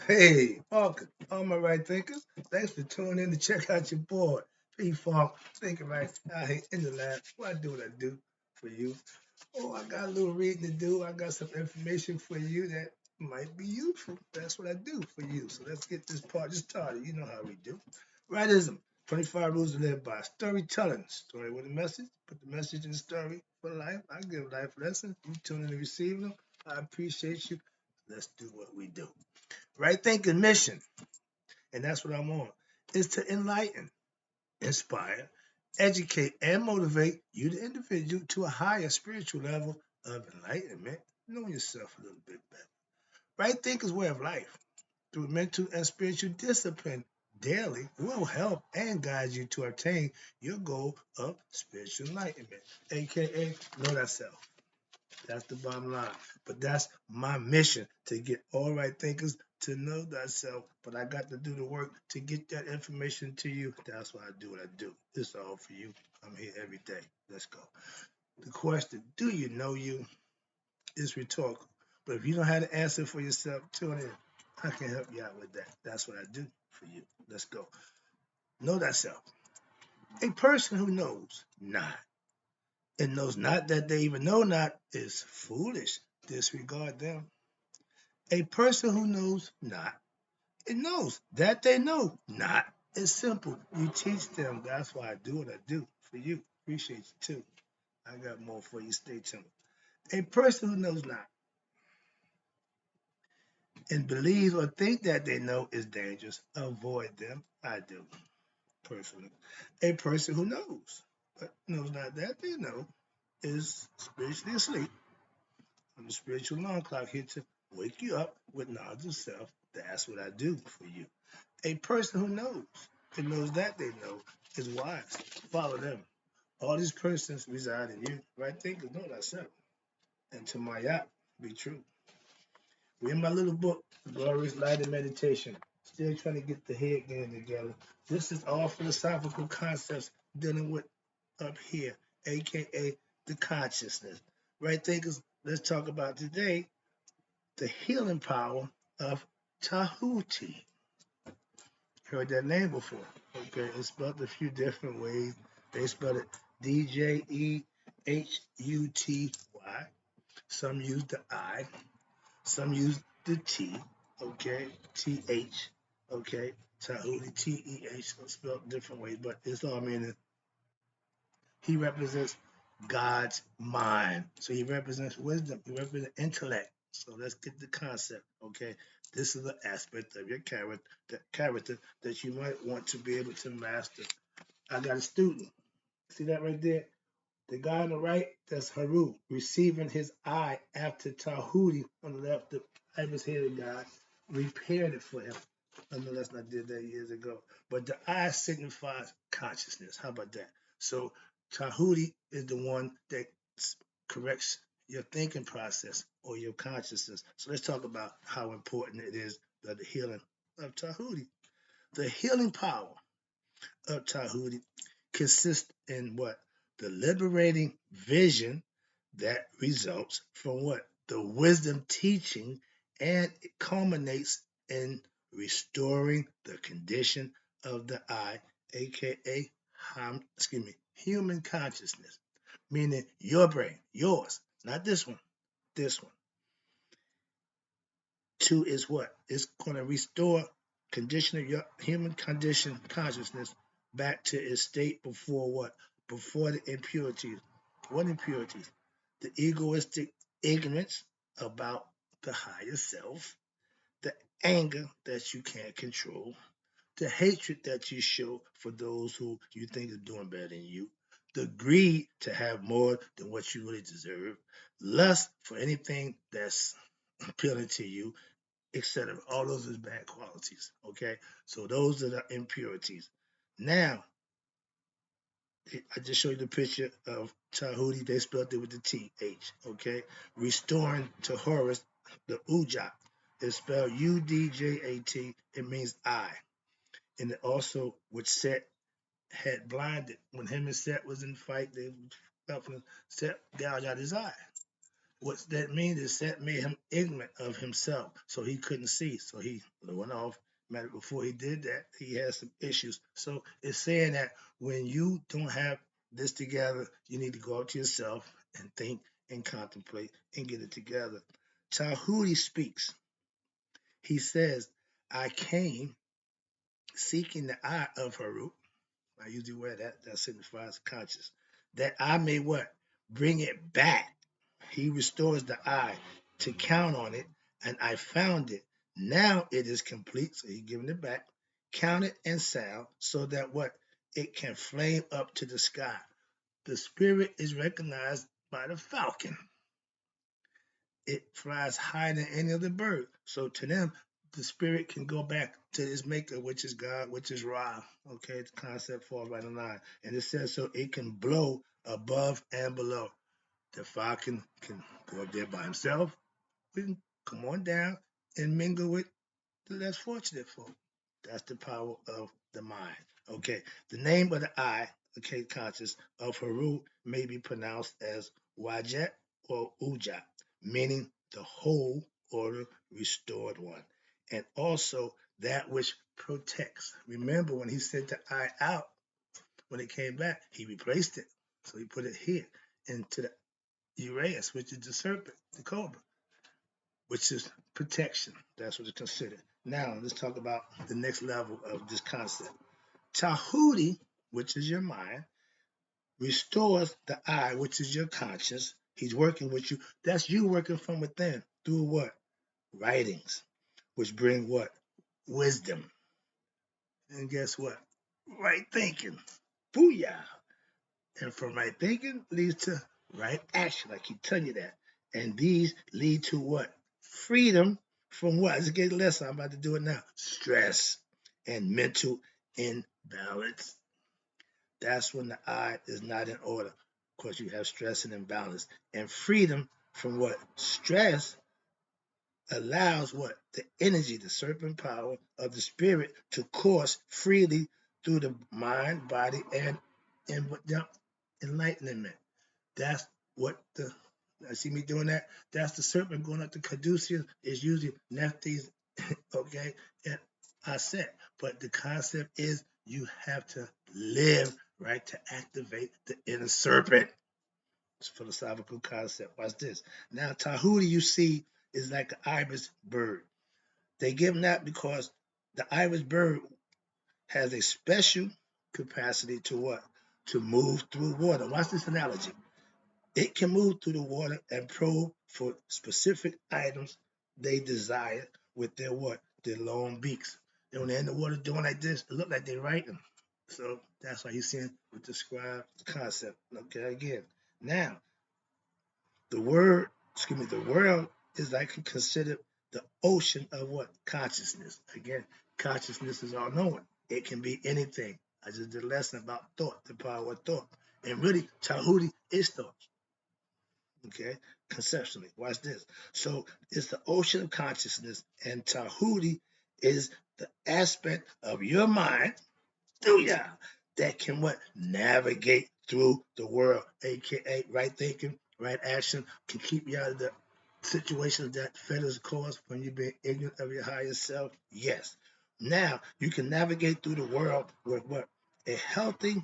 Hey, welcome, all my right thinkers. Thanks for tuning in to check out your board. P-Funk, thinking right out here in the lab. What I do for you. Oh, I got a little reading to do. I got some information for you that might be useful. That's what I do for you. So let's get this part started. You know how we do. Rightism, 25 rules to live by. Storytelling, story with a message. Put the message in the story for life. I give life lessons. You tune in and receive them. I appreciate you. Let's do what we do. Right thinking mission, and that's what I'm on, is to enlighten, inspire, educate, and motivate you, the individual, to a higher spiritual level of enlightenment. Know yourself a little bit better. Right thinking's way of life, through mental and spiritual discipline, daily will help and guide you to attain your goal of spiritual enlightenment, aka know thyself. That's the bottom line. But that's my mission, to get all right thinkers to know thyself. But I got to do the work to get that information to you. That's why I do what I do. It's all for you. I'm here every day. Let's go. The question, do you know you, is rhetorical. But if you don't have the answer for yourself, tune in. I can help you out with that. That's what I do for you. Let's go. Know thyself. A person who knows not and knows not that they even know not is foolish. Disregard them. A person who knows not, it knows that they know not. It's simple. You teach them. That's why I do what I do for you. Appreciate you too. I got more for you. Stay tuned. A person who knows not and believes or think that they know is dangerous. Avoid them. I do, personally. A person who knows, but knows not that they know, is spiritually asleep. I'm the spiritual alarm clock here to wake you up with knowledge of self. That's what I do for you. A person who knows and knows that they know is wise. Follow them. All these persons reside in you. Right thinkers know thyself. And to my yacht, be true. We're in my little book, Glorious Light and Meditation. Still trying to get the head game together. This is all philosophical concepts dealing with up here, aka the consciousness. Right thinkers, let's talk about today the healing power of Tahuti. Heard that name before. Okay, it's spelled a few different ways. They spell it Djehuty. Some use the I, some use the T, okay, TH, okay, Tahuti, TEH, so spelled different ways, but it's all meaning he represents God's mind. So he represents wisdom, he represents intellect. So let's get the concept, okay? This is the aspect of your character that you might want to be able to master. I got a student. See that right there? The guy on the right, that's Haru, receiving his eye after Tahuti on the left, the Ibis-headed guy, repaired it for him. Nonetheless, I did that years ago. But the eye signifies consciousness. How about that? So Tahuti is the one that corrects your thinking process or your consciousness. So let's talk about how important it is, the healing of Tahuti. The healing power of Tahuti consists in what? The liberating vision that results from what? The wisdom teaching, and it culminates in restoring the condition of the eye, aka human consciousness, meaning your brain, yours, not this one. Two is what? It's going to restore condition of your human condition consciousness back to its state before what? Before the impurities. What impurities? The egoistic ignorance about the higher self, the anger that you can't control, the hatred that you show for those who you think is doing better than you, the greed to have more than what you really deserve, lust for anything that's appealing to you, etc. All those are bad qualities. Okay, so those are the impurities. Now, I just showed you the picture of Tahuti. They spelled it with the TH. Okay, restoring to Horus, the Ujat is spelled Udjat. It means I, and it also which Set had blinded when him and Set was in fight. They felt from Set gouge out his eye. What that means is that made him ignorant of himself, so he couldn't see. So he went off. Matter before he did that, he had some issues. So it's saying that when you don't have this together, you need to go up to yourself and think and contemplate and get it together. Tahuti speaks. He says, I came seeking the eye of Harut. I usually wear that. That signifies conscious. That I may what? Bring it back. He restores the eye to count on it, and I found it. Now it is complete. So he's giving it back. Count it and sound so that what? It can flame up to the sky. The spirit is recognized by the falcon. It flies higher than any other bird. So to them, the spirit can go back to its maker, which is God, which is Ra. Okay, the concept falls right in line. And it says so it can blow above and below. The falcon can go up there by himself. We can come on down and mingle with the less fortunate folk. That's the power of the mind. Okay, the name of the eye, okay, conscious of Haru may be pronounced as Wajet or Ujat, meaning the whole or the restored one, and also that which protects. Remember when he sent the eye out, when it came back, he replaced it. So he put it here into the Uraeus, which is the serpent, the cobra, which is protection. That's what it's considered. Now, let's talk about the next level of this concept. Tahuti, which is your mind, restores the I, which is your conscience. He's working with you. That's you working from within through what? Writings, which bring what? Wisdom. And guess what? Right thinking. Booyah. And from right thinking leads to right action. I keep telling you that. And these lead to what? Freedom from what? Let's get a lesson. I'm about to do it now. Stress and mental imbalance. That's when the I is not in order. Of course, you have stress and imbalance. And freedom from what? Stress allows what? The energy, the serpent power of the spirit to course freely through the mind, body, and enlightenment. That's what the I see me doing that. That's the serpent going up to Caduceus is using Nephthys, okay, and I said. But the concept is you have to live right to activate the inner serpent. It's a philosophical concept. Watch this. Now Tahuti, you see, is like an ibis bird. They give him that because the ibis bird has a special capacity to what? To move through water. Watch this analogy. It can move through the water and probe for specific items they desire with their what? Their long beaks. And when they're in the water doing like this, it look like they're writing. So that's why he's saying with the scribe concept. Okay, again. Now, the world is like considered the ocean of what? Consciousness. Again, consciousness is all knowing. It can be anything. I just did a lesson about thought, the power of thought. And really, Tahuti is thought. Okay, conceptually. Watch this. So it's the ocean of consciousness, and Tahuti is the aspect of your mind, ya, that can what? Navigate through the world, aka right thinking, right action, can keep you out of the situations that fetters cause when you're being ignorant of your higher self. Yes. Now you can navigate through the world with what? A healthy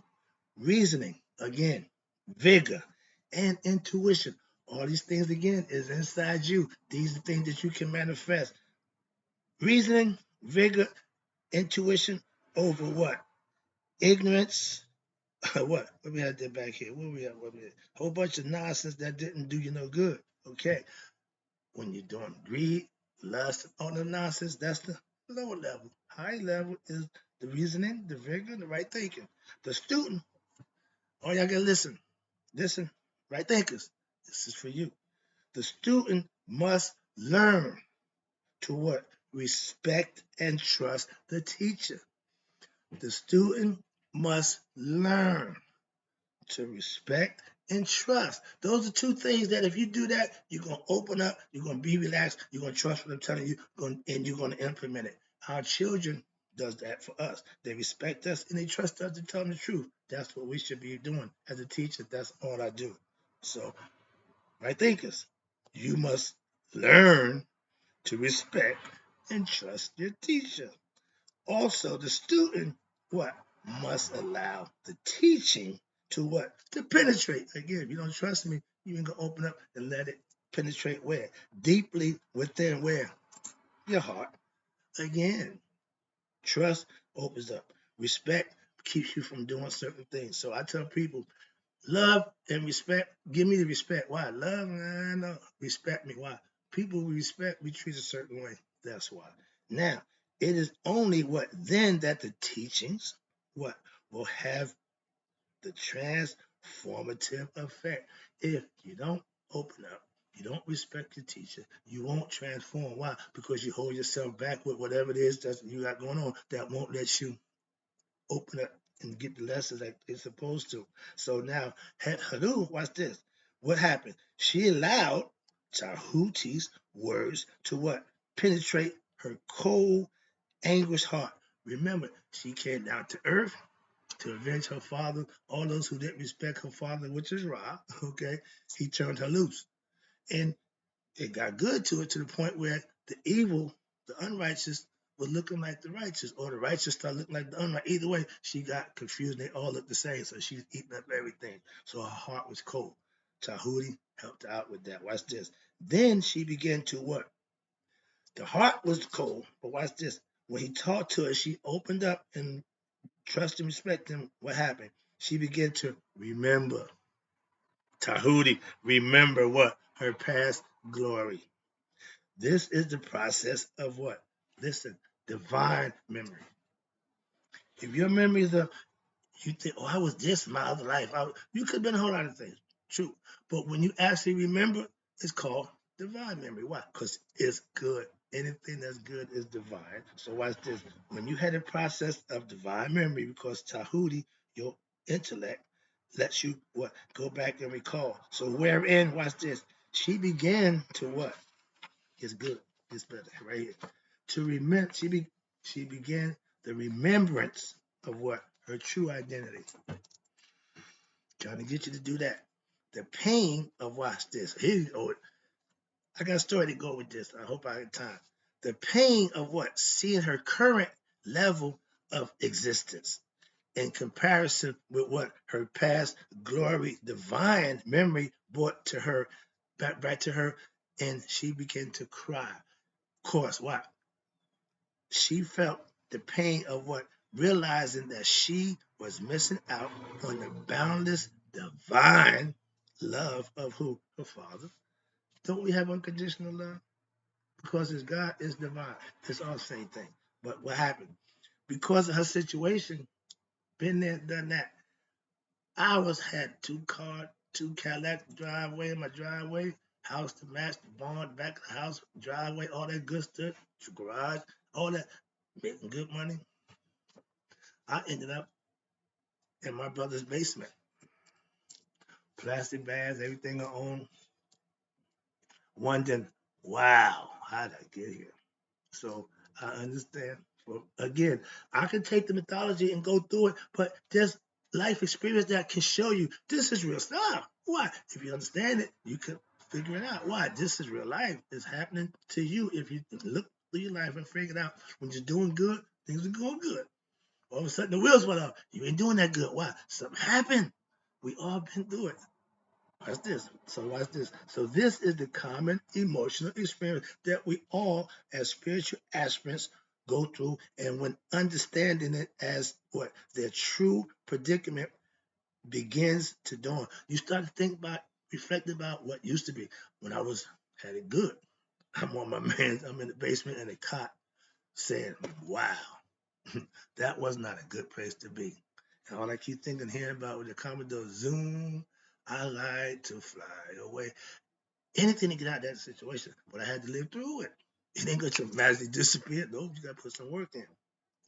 reasoning, again, vigor, and intuition. All these things, again, is inside you. These are things that you can manifest. Reasoning, vigor, intuition over what? Ignorance. What? What we had that back here? What we have? What we had? A whole bunch of nonsense that didn't do you no good. Okay. When you're doing greed, lust, all the nonsense, that's the lower level. High level is the reasoning, the vigor, the right thinking. The student, all y'all gotta listen. Listen, right thinkers, this is for you. The student must learn to what? Respect and trust the teacher. The student must learn to respect and trust. Those are two things that if you do that, you're going to open up, you're going to be relaxed, you're going to trust what I'm telling you, and you're going to implement it. Our children does that for us. They respect us and they trust us to tell them the truth. That's what we should be doing as a teacher. That's all I do. So, right thinkers. You must learn to respect and trust your teacher. Also, the student what must allow the teaching to what to penetrate. Again, if you don't trust me, you ain't gonna open up and let it penetrate where deeply within where your heart. Again, trust opens up. Respect keeps you from doing certain things. So I tell people, love and respect. Give me the respect. Why? Love, no. Respect me. Why? People we respect, we treat a certain way. That's why. Now, it is only what then that the teachings, what, will have the transformative effect. If you don't open up, you don't respect your teacher, you won't transform. Why? Because you hold yourself back with whatever it is that you got going on that won't let you open up and get the lessons like it's supposed to. So now, Haru, watch this. What happened? She allowed Jehuti's words to what? Penetrate her cold, anguished heart. Remember, she came down to earth to avenge her father. All those who didn't respect her father, which is Ra, okay, he turned her loose. And it got good to it to the point where the evil, the unrighteous, were looking like the righteous, or the righteous started looking like the unrighteous. Either way, she got confused. They all looked the same, so she's eating up everything. So her heart was cold. Tahuti helped her out with that. Watch this. Then she began to what? The heart was cold, but watch this. When he talked to her, she opened up and trust and respect him. What happened? She began to remember. Tahuti, remember what? Her past glory. This is the process of what? Listen, divine memory. If your memories are, you think, oh, I was this in my other life. You could have been a whole lot of things. True. But when you actually remember, it's called divine memory. Why? Because it's good. Anything that's good is divine. So watch this. When you had a process of divine memory, because Tahuti, your intellect, lets you what? Go back and recall. So wherein, watch this. She began to what? It's good. It's better right here. To remember, she began the remembrance of what her true identity. Trying to get you to do that. The pain of watch this. Here, oh, I got a story to go with this. I hope I have time. The pain of what seeing her current level of existence in comparison with what her past glory, divine memory brought to her, back to her, and she began to cry. Of course, why? She felt the pain of what realizing that she was missing out on the boundless divine love of who? Her father. Don't we have unconditional love? Because his God is divine. It's all the same thing. But what happened? Because of her situation, been there, done that. I was had two Cadillac driveway in my driveway, house to match, the barn, back of the house, driveway, all that good stuff, garage, all that, making good money. I ended up in my brother's basement. Plastic bags, everything I own. Wondering, wow, how did I get here? So I understand. Well, again, I can take the mythology and go through it, but there's life experience that can show you this is real stuff. Why? If you understand it, you can figure it out. Why? This is real life. It's happening to you if you look through your life and figure it out. When you're doing good, things are going good. All of a sudden, the wheels went off. You ain't doing that good. Why? Something happened. We all been through it. Watch this. So watch this. So this is the common emotional experience that we all, as spiritual aspirants, go through. And when understanding it as what their true predicament begins to dawn, you start to think about, reflect about what used to be. When I was had it good, I'm on my man. I'm in the basement in a cot, saying, "Wow, that was not a good place to be." And all I keep thinking here about with the Commodore Zoom, I like to fly away. Anything to get out of that situation, but I had to live through it. It ain't gonna magically disappear. No, you gotta put some work in.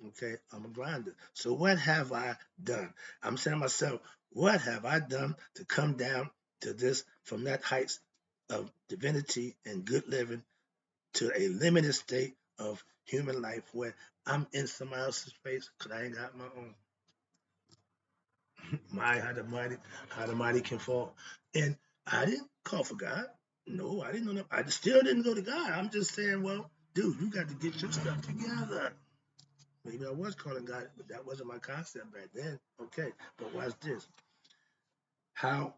Okay, I'm a grinder. So what have I done? I'm saying to myself, what have I done to come down to this from that heights of divinity and good living to a limited state of human life where I'm in somebody else's space because I ain't got my own. My how the mighty can fall. And I didn't call for God. No, I didn't know that. I still didn't go to God. I'm just saying, well, dude, you got to get your stuff together. Maybe I was calling God, but that wasn't my concept back then. Okay, but watch this. How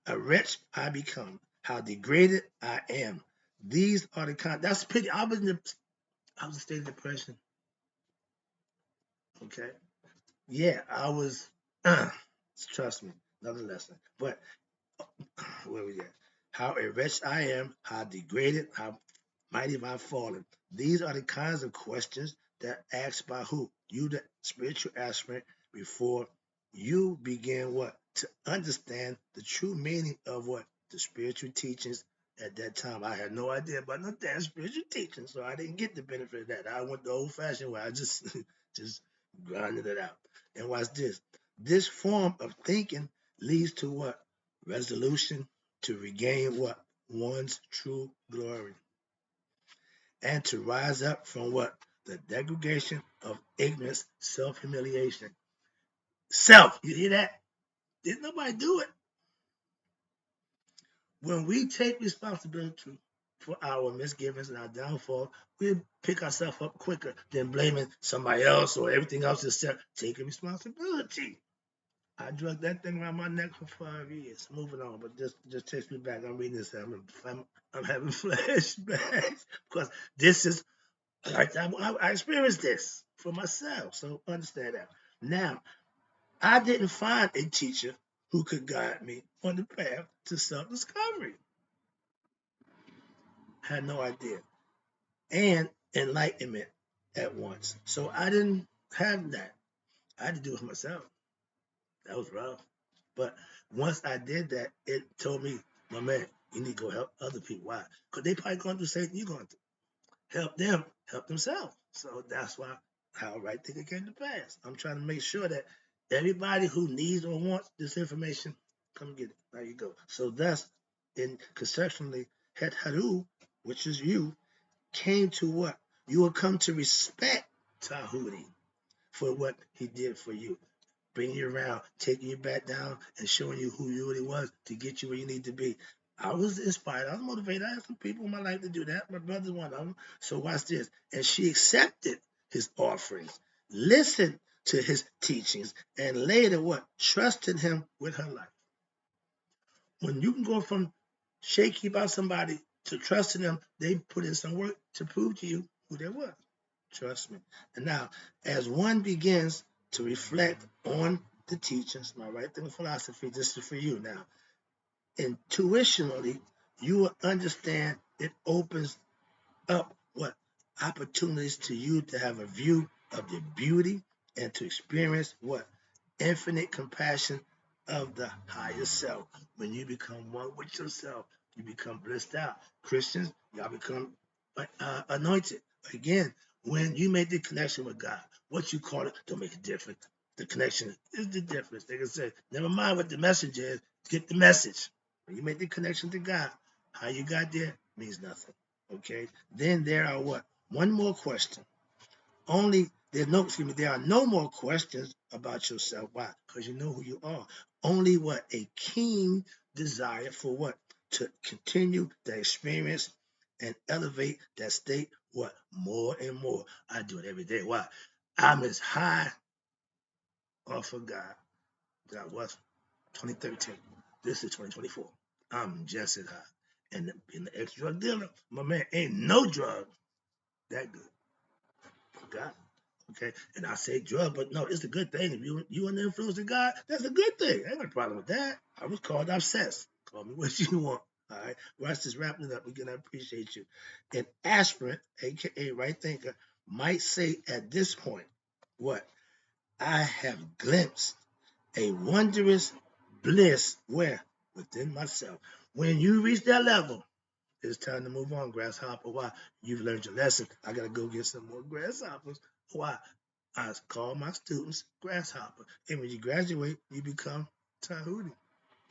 a wretch I become, how degraded I am. These are the that's pity. I was in a state of depression. Okay. Yeah, I was trust me, another lesson. But where we at? How a wretch I am, how degraded, how mighty have I fallen. These are the kinds of questions that asked by who? You, the spiritual aspirant, before you begin what? To understand the true meaning of what? The spiritual teachings at that time. I had no idea about no damn spiritual teaching, so I didn't get the benefit of that. I went the old fashioned way. I just just grinded it out. And watch this. This form of thinking leads to what? Resolution to regain what? One's true glory and to rise up from what? The degradation of ignorance, self-humiliation. Self, you hear that? Didn't nobody do it. When we take responsibility for our misgivings and our downfall, we pick ourselves up quicker than blaming somebody else or everything else except taking responsibility. I drug that thing around my neck for 5 years. Moving on, but just takes me back. I'm reading this. I'm having flashbacks because this is I experienced this for myself, so understand that. Now, I didn't find a teacher who could guide me on the path to self-discovery. Had no idea. And enlightenment at once. So I didn't have that. I had to do it myself. That was rough. But once I did that, it told me, my man, you need to go help other people. Why? Because they probably going through the same thing you're going through. Help them help themselves. So that's why how right thinking came to pass. I'm trying to make sure that everybody who needs or wants this information, come get it. There you go. So thus, in conceptually, Het Haru, which is you, came to what? You will come to respect Tahuti for what he did for you, bringing you around, taking you back down, and showing you who you really was to get you where you need to be. I was inspired. I was motivated. I had some people in my life to do that. My brother's one of them. So watch this. And she accepted his offerings, listened to his teachings, and later what? Trusted him with her life. When you can go from shaky about somebody to trusting them, they put in some work to prove to you who they were. Trust me. And now, as one begins to reflect on the teachings, my right thinking philosophy, this is for you now. Intuitionally, you will understand it opens up what opportunities to you to have a view of the beauty and to experience what infinite compassion of the higher self. When you become one with yourself, you become blissed out. Christians, y'all become anointed. Again, when you make the connection with God, what you call it don't make a difference. The connection is the difference. They can say, never mind what the message is, get the message. When you make the connection to God, how you got there means nothing. Okay. Then there are what? One more question. There are no more questions about yourself. Why? Because you know who you are. Only what? A keen desire for what? To continue the experience and elevate that state, what? More and more. I do it every day. Why? I'm as high off of God that I was 2013. This is 2024. I'm just as high. And being the ex-drug dealer, my man, ain't no drug that good for God. Okay, and I say drug, but no, it's a good thing. If you under the influence of God, that's a good thing. I ain't got a problem with that. I was called obsessed. Call me what you want. All right, Russ is wrapping it up. Again, I appreciate you. An aspirant, aka right thinker, might say at this point, what? I have glimpsed a wondrous bliss where? Within myself. When you reach that level, it's time to move on, grasshopper. Why? You've learned your lesson. I gotta go get some more grasshoppers. Why? I call my students grasshopper. And when you graduate, you become Tahuti.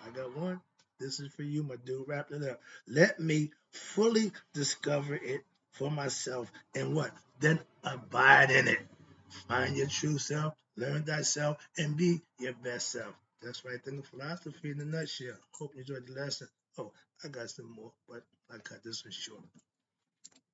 I got one. This is for you, my dude. Wrapping it up. Let me fully discover it for myself. And what? Then abide in it. Find your true self, learn thyself, and be your best self. That's right. Then the philosophy in a nutshell. Hope you enjoyed the lesson. Oh, I got some more, but I cut this one short.